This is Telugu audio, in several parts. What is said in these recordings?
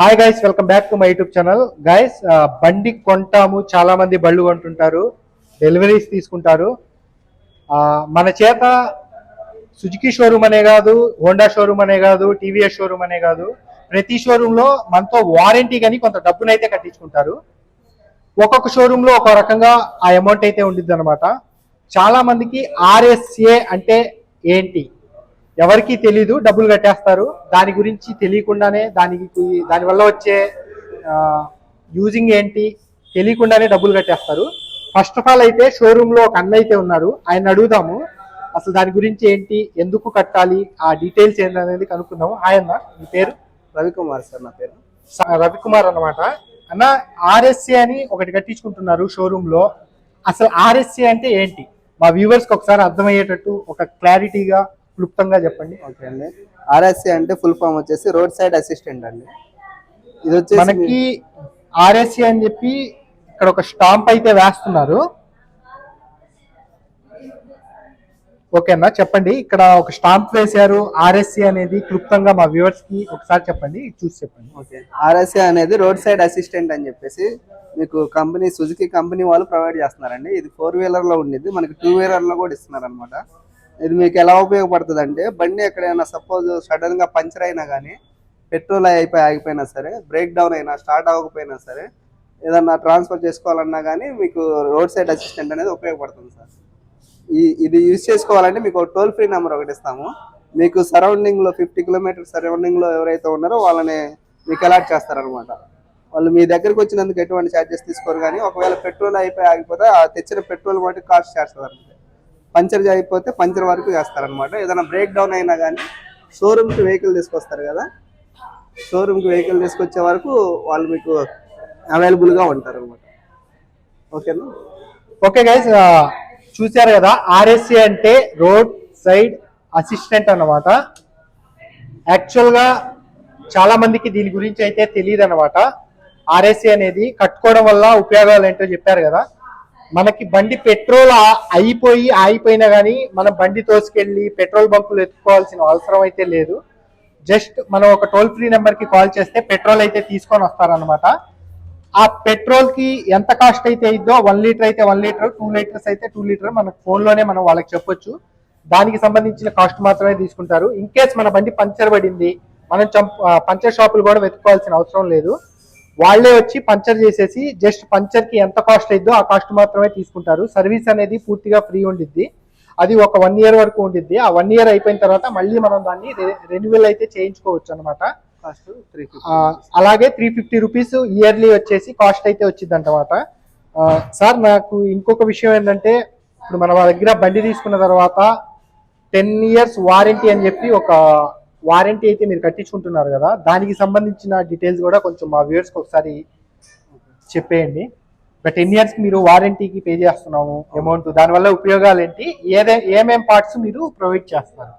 Hi guys, welcome back to my YouTube channel. Guys, బండి కొంటాము, చాలా మంది బళ్ళు కొంటుంటారు, డెలివరీస్ తీసుకుంటారు. మన చేత సుజుకి షోరూమ్ అనే కాదు, హోండా షోరూమ్ అనే కాదు, టీవీఎస్ షోరూమ్ అనే కాదు, ప్రతి షోరూమ్ లో మనతో వారంటీ కానీ కొంత డబ్బునైతే కట్టించుకుంటారు. ఒక్కొక్క షోరూమ్ లో ఒక రకంగా ఆ అమౌంట్ అయితే ఉండిద్ది అనమాట. చాలా మందికి ఆర్ఎస్ఏ అంటే ఏంటి ఎవరికి తెలీదు, డబ్బులు కట్టేస్తారు. దాని గురించి తెలియకుండానే దానివల్ల వచ్చే యూజింగ్ ఏంటి తెలియకుండానే డబ్బులు కట్టేస్తారు. ఫస్ట్ ఆఫ్ ఆల్ అయితే షోరూమ్ లో ఒక అన్న అయితే ఉన్నారు, ఆయన అడుగుదాము అసలు దాని గురించి ఏంటి, ఎందుకు కట్టాలి, ఆ డీటెయిల్స్ ఏంటనేది కనుక్కుందాము. హాయ్ అన్న, మీ పేరు? రవికుమార్ సార్ నా పేరు. రవికుమార్ అన్నమాట. అన్న, ఆర్ఎస్ఏ అని ఒకటి కట్టించుకుంటున్నారు షోరూమ్ లో. అసలు ఆర్ఎస్ఏ అంటే ఏంటి, మా వ్యూవర్స్ కి ఒకసారి అర్థమయ్యేటట్టు ఒక క్లారిటీగా క్లుప్తంగా చెప్పండి. ఓకే అండి. ఆర్ఎస్సి అంటే ఫుల్ ఫామ్ వచ్చేసి రోడ్ సైడ్ అసిస్టెంట్ అండి. ఇది వచ్చేసి మనకి ఆర్ఎస్సి అని చెప్పి ఇక్కడ ఒక స్టాంప్ అయితే వేస్తున్నారు. ఓకేనా, చెప్పండి. ఇక్కడ ఒక స్టాంప్ వేశారు, ఆర్ఎస్సి అనేది క్లుప్తంగా మా వ్యూవర్స్ కి ఒకసారి చెప్పండి, చూసి చెప్పండి. ఓకే, ఆర్ఎస్సి అనేది రోడ్ సైడ్ అసిస్టెంట్ అని చెప్పేసి మీకు కంపెనీ సుజుకి కంపెనీ వాళ్ళు ప్రొవైడ్ చేస్తున్నారండి. ఇది 4 వీలర్ లో ఉండేది, మనకి 2 వీలర్ లో కూడా ఇస్తున్నారు అనమాట. ఇది మీకు ఎలా ఉపయోగపడుతుంది అంటే, బండి ఎక్కడైనా సపోజ్ సడన్ గా పంచర్ అయినా కానీ, పెట్రోల్ అయిపోయి ఆగిపోయినా సరే, బ్రేక్ డౌన్ అయినా, స్టార్ట్ అవ్వకపోయినా సరే, ఏదన్నా ట్రాన్స్ఫర్ చేసుకోవాలన్నా కానీ మీకు రోడ్ సైడ్ అసిస్టెంట్ అనేది ఉపయోగపడుతుంది సార్. ఇది యూజ్ చేసుకోవాలంటే మీకు టోల్ ఫ్రీ నెంబర్ ఒకటి ఇస్తాము. మీకు సరౌండింగ్ లో 50 కిలోమీటర్ సరౌండింగ్ లో ఎవరైతే ఉన్నారో వాళ్ళని మీకు అలాట్ చేస్తారనమాట. వాళ్ళు మీ దగ్గరకు వచ్చినందుకు ఎటువంటి ఛార్జెస్ తీసుకోరు, కానీ ఒకవేళ పెట్రోల్ అయిపోయి ఆగిపోతే ఆ తెచ్చిన పెట్రోల్ బట్టి కాస్ట్ చేస్తారు అనమాట. పంచర్ అయిపోతే పంచర్ వరకు చేస్తారనమాట. ఏదైనా బ్రేక్ డౌన్ అయినా కానీ షోరూమ్కి వెహికల్ తీసుకొస్తారు కదా, షోరూమ్కి వెహికల్ తీసుకొచ్చే వరకు వాళ్ళు మీకు అవైలబుల్గా ఉంటారు అనమాట. ఓకేనా? ఓకే గైస్, చూశారు కదా, ఆర్ఎస్సి అంటే రోడ్ సైడ్ అసిస్టెంట్ అన్నమాట. యాక్చువల్గా చాలా మందికి దీని గురించి అయితే తెలియదు అనమాట. ఆర్ఎస్సి అనేది కట్టుకోవడం వల్ల ఉపయోగాలు ఏంటో చెప్పారు కదా. మనకి బండి పెట్రోల్ అయిపోయి ఆగిపోయినా కానీ మనం బండి తోసుకెళ్ళి పెట్రోల్ బంకులు ఎత్తుకోవాల్సిన అవసరం అయితే లేదు. జస్ట్ మనం ఒక టోల్ ఫ్రీ నెంబర్ కి కాల్ చేస్తే పెట్రోల్ అయితే తీసుకొని వస్తారనమాట. ఆ పెట్రోల్ కి ఎంత కాస్ట్ అయితే అయిద్దో, 1 లీటర్ అయితే 1 లీటర్, 2 లీటర్స్ అయితే 2 లీటర్, మన ఫోన్ లోనే మనం వాళ్ళకి చెప్పొచ్చు. దానికి సంబంధించిన కాస్ట్ మాత్రమే తీసుకుంటారు. ఇన్ కేస్ మన బండి పంచర్ పడింది, మనం పంచర్ షాపులు కూడా వెతుక్కోవాల్సిన అవసరం లేదు. వాళ్లే వచ్చి పంచర్ చేసేసి జస్ట్ పంచర్ కి ఎంత కాస్ట్ అయిద్దో ఆ కాస్ట్ మాత్రమే తీసుకుంటారు. సర్వీస్ అనేది పూర్తిగా ఫ్రీ ఉండిద్ది. అది ఒక 1 ఇయర్ వరకు ఉండిద్ది. ఆ 1 ఇయర్ అయిపోయిన తర్వాత మళ్ళీ మనం దాన్ని రెన్యువల్ అయితే చేయించుకోవచ్చు అనమాట. అలాగే 350 రూపీస్ ఇయర్లీ వచ్చేసి కాస్ట్ అయితే వచ్చింది అనమాట. సార్, నాకు ఇంకొక విషయం ఏంటంటే, ఇప్పుడు మన దగ్గర బండి తీసుకున్న తర్వాత 10 ఇయర్స్ వారంటీ అని చెప్పి ఒక వారంటీ అయితే మీరు కట్టించుకుంటున్నారు కదా, దానికి సంబంధించిన డీటెయిల్స్ కూడా కొంచెం మా వ్యూవర్స్కి ఒకసారి చెప్పేయండి. 10 ఇయర్స్ మీరు వారంటీకి పే చేస్తున్నాము అమౌంట్, దానివల్ల ఉపయోగాలు ఏంటి, ఏమేం పార్ట్స్ మీరు ప్రొవైడ్ చేస్తారు?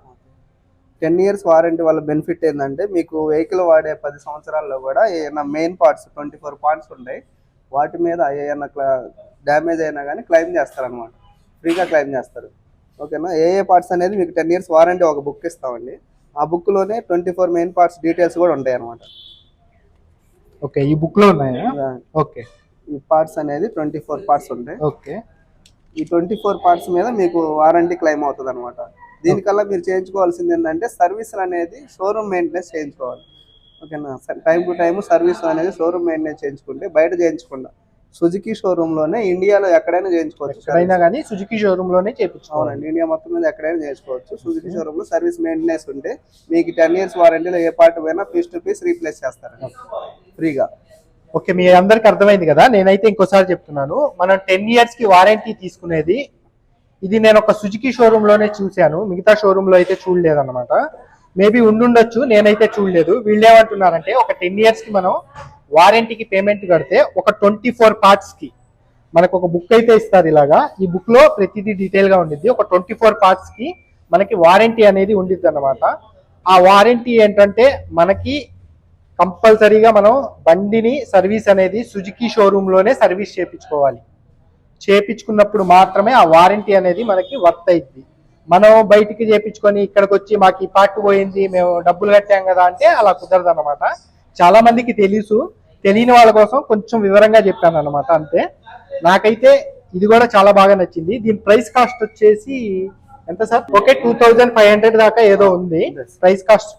10 ఇయర్స్ వారంటీ వల్ల బెనిఫిట్ ఏంటంటే, మీకు వెహికల్ వాడే 10 సంవత్సరాల్లో కూడా ఏమైనా మెయిన్ పార్ట్స్ 24 పార్ట్స్ ఉంటాయి, వాటి మీద ఏమైనా డ్యామేజ్ అయినా కానీ క్లెయిమ్ చేస్తారనమాట. ఫ్రీగా క్లెయిమ్ చేస్తారు. ఓకేనా? ఏ పార్ట్స్ అనేది మీకు 10 ఇయర్స్ వారంటీ ఒక బుక్ ఇస్తామండి. ఆ బుక్లోనే 24 మెయిన్ పార్ట్స్ డీటెయిల్స్ కూడా ఉంటాయి అనమాట. ఓకే, ఈ బుక్లో ఉన్నాయా? ఓకే, ఈ పార్ట్స్ అనేది 24 పార్ట్స్ ఉంటాయి. ఓకే, ఈ 24 పార్ట్స్ మీద మీకు వారంటీ క్లెయిమ్ అవుతుంది అనమాట. దీనికల్లా మీరు చేయించుకోవాల్సింది ఏంటంటే, సర్వీసులు అనేది షోరూమ్ మెయింటెనెన్స్ చేయించుకోవాలి. ఓకేనా? టైం టు టైం సర్వీస్ అనేది షోరూమ్ మెయింటెనెన్స్ చేయించుకుంటే, బయట చేయించకుండా సుజుకి షోరూమ్ లోనే ఇండియాలో ఎక్కడైనా చేయించుకోవచ్చు. ఎక్కడైనా కానీ సుజుకి షోరూమ్ లోనే చేయించుకోవాలండి. ఇండియా మొత్తం మీద ఎక్కడైనా చేసుకోవచ్చు. సుజుకి షోరూమ్ లో సర్వీస్ మెయింటెనెన్స్ ఉంటే మీకు 10 ఇయర్స్ వారంటీలో ఏ పార్ట్ పోయినా పీస్ టు పీస్ రీప్లేస్ చేస్తారు ఫ్రీగా. ఓకే, మీ అందరికి అర్థమైంది కదా. నేనైతే ఇంకోసారి చెప్తున్నాను, మనం 10 ఇయర్స్ కి వారంటీ తీసుకునేది ఇది నేను ఒక సుజుకి షోరూమ్ లోనే చూశాను, మిగతా షోరూమ్ లో అయితే చూడలేదు అనమాట. మేబీ ఉండుండొచ్చు, నేనైతే చూడలేదు. వీళ్ళు ఏమంటున్నారంటే, ఒక 10 ఇయర్స్ కి మనం వారంటీకి పేమెంట్ కడితే ఒక 24 పార్ట్స్ కి మనకు ఒక బుక్ అయితే ఇస్తారు. ఇలాగా ఈ బుక్ లో ప్రతిదీ డీటెయిల్ గా ఉండిద్ది. ఒక 24 పార్ట్స్ కి మనకి వారంటీ అనేది ఉండిద్ది అనమాట. ఆ వారంటీ ఏంటంటే, మనకి కంపల్సరీగా మనం బండిని సర్వీస్ అనేది సుజుకి షోరూమ్ లోనే సర్వీస్ చేయించుకోవాలి. చేయించుకున్నప్పుడు మాత్రమే ఆ వారంటీ అనేది మనకి వర్త్ అయింది. మనం బయటికి చేయించుకొని ఇక్కడికి వచ్చి మాకు ఈ పార్ట్ పోయింది, మేము డబ్బులు కట్టాం కదా అంటే అలా కుదరదు అనమాట. చాలా మందికి తెలుసు, తెలియని వాళ్ళ కోసం కొంచెం వివరంగా చెప్పాను అనమాట అంతే. నాకైతే ఇది కూడా చాలా బాగా నచ్చింది. దీని ప్రైస్ కాస్ట్ వచ్చేసి ఎంత సార్? ఓకే 2500 దాకా ఏదో ఉంది ప్రైస్ కాస్ట్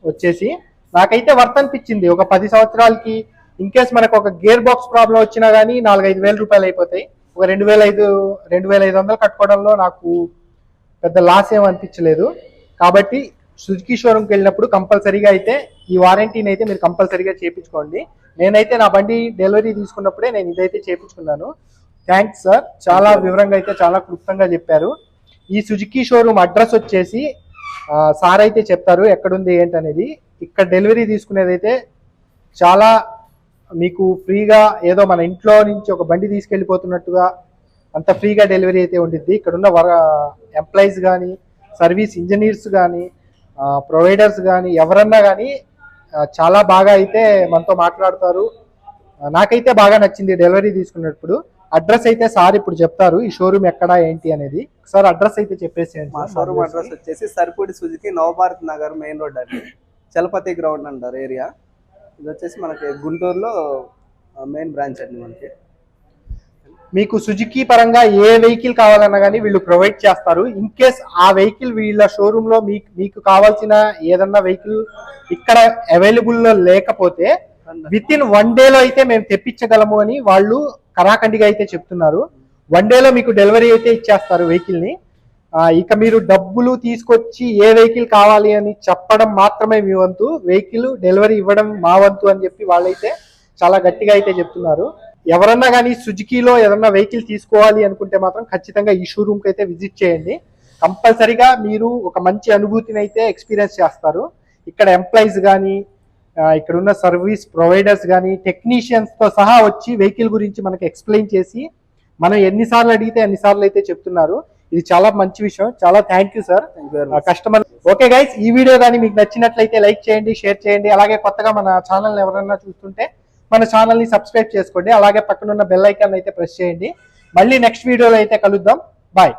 వచ్చేసి. నాకైతే వర్త్ అనిపించింది. ఒక 10 సంవత్సరాలకి ఇన్ కేస్ మనకు ఒక గేర్ బాక్స్ ప్రాబ్లం వచ్చినా కానీ 4-5 వేల రూపాయలు అయిపోతాయి. ఒక 2500 కట్టుకోవడంలో నాకు పెద్ద లాస్ ఏం అనిపించలేదు. కాబట్టి సుజుకి షోరూమ్కి వెళ్ళినప్పుడు కంపల్సరీగా అయితే ఈ వారంటీని అయితే మీరు కంపల్సరీగా చేయించుకోండి. నేనైతే నా బండి డెలివరీ తీసుకున్నప్పుడే నేను ఇదైతే చేయించుకున్నాను. థ్యాంక్స్ సార్, చాలా వివరంగా అయితే చాలా క్లుప్తంగా చెప్పారు. ఈ సుజుకి షోరూమ్ అడ్రస్ వచ్చేసి సార్ అయితే చెప్తారు ఎక్కడుంది ఏంటనేది. ఇక్కడ డెలివరీ తీసుకునేదైతే చాలా మీకు ఫ్రీగా, ఏదో మన ఇంట్లో నుంచి ఒక బండి తీసుకెళ్ళిపోతున్నట్టుగా అంత ఫ్రీగా డెలివరీ అయితే ఉంటుంది. ఇక్కడున్న ఎంప్లాయీస్ కానీ, సర్వీస్ ఇంజనీర్స్ కానీ, ప్రొవైడర్స్ కానీ, ఎవరన్నా కానీ చాలా బాగా అయితే మనతో మాట్లాడతారు. నాకైతే బాగా నచ్చింది డెలివరీ తీసుకున్నప్పుడు. అడ్రస్ అయితే సార్ ఇప్పుడు చెప్తారు ఈ షోరూమ్ ఎక్కడ ఏంటి అనేది. సార్ అడ్రస్ అయితే చెప్పేసేయండి. మా షోరూమ్ అడ్రస్ వచ్చేసి Saripudi Suzuki Navabharat Nagar main road అండి, చలపతి గ్రౌండ్ అంటారు ఏరియా. ఇది వచ్చేసి మనకి గుంటూరులో మెయిన్ బ్రాంచ్ అండి. మనకి మీకు సుజుకి పరంగా ఏ వెహికల్ కావాలన్నా కానీ వీళ్ళు ప్రొవైడ్ చేస్తారు. ఇన్ కేస్ ఆ వెహికల్ వీళ్ళ షోరూమ్ లో మీకు కావాల్సిన ఏదన్నా వెహికల్ ఇక్కడ అవైలబుల్ లో లేకపోతే విత్ ఇన్ 1 డేలో అయితే మేము తెప్పించగలము అని వాళ్ళు కరాఖండిగా అయితే చెప్తున్నారు. 1 డేలో మీకు డెలివరీ అయితే ఇచ్చేస్తారు వెహికల్ ని. ఇక మీరు డబ్బులు తీసుకొచ్చి ఏ వెహికల్ కావాలి అని చెప్పడం మాత్రమే మీ వంతు, వెహికల్ డెలివరీ ఇవ్వడం మా వంతు అని చెప్పి వాళ్ళైతే చాలా గట్టిగా అయితే చెప్తున్నారు. ఎవరన్నా కానీ సుజుకిలో ఏదన్నా వెహికల్ తీసుకోవాలి అనుకుంటే మాత్రం ఖచ్చితంగా ఈ షోరూమ్కి అయితే విజిట్ చేయండి. కంపల్సరీగా మీరు ఒక మంచి అనుభూతిని అయితే ఎక్స్పీరియన్స్ చేస్తారు. ఇక్కడ ఎంప్లాయీస్ కానీ, ఇక్కడ ఉన్న సర్వీస్ ప్రొవైడర్స్ కానీ, టెక్నీషియన్స్తో సహా వచ్చి వెహికల్ గురించి మనకి ఎక్స్ప్లెయిన్ చేసి మనం ఎన్నిసార్లు అడిగితే అన్నిసార్లు అయితే చెప్తున్నారు. ఇది చాలా మంచి విషయం. చాలా thank you sir customer. Okay guys, ఈ వీడియో కానీ మీకు నచ్చినట్లయితే లైక్ చేయండి, షేర్ చేయండి. అలాగే కొత్తగా మన ఛానల్ ఎవరైనా చూస్తుంటే మన ఛానల్ ని సబ్స్క్రైబ్ చేసుకోండి. అలాగే పక్కన ఉన్న బెల్ ఐకాన్ అయితే ప్రెస్ చేయండి. మళ్ళీ నెక్స్ట్ వీడియోలో అయితే కలుద్దాం. బాయ్.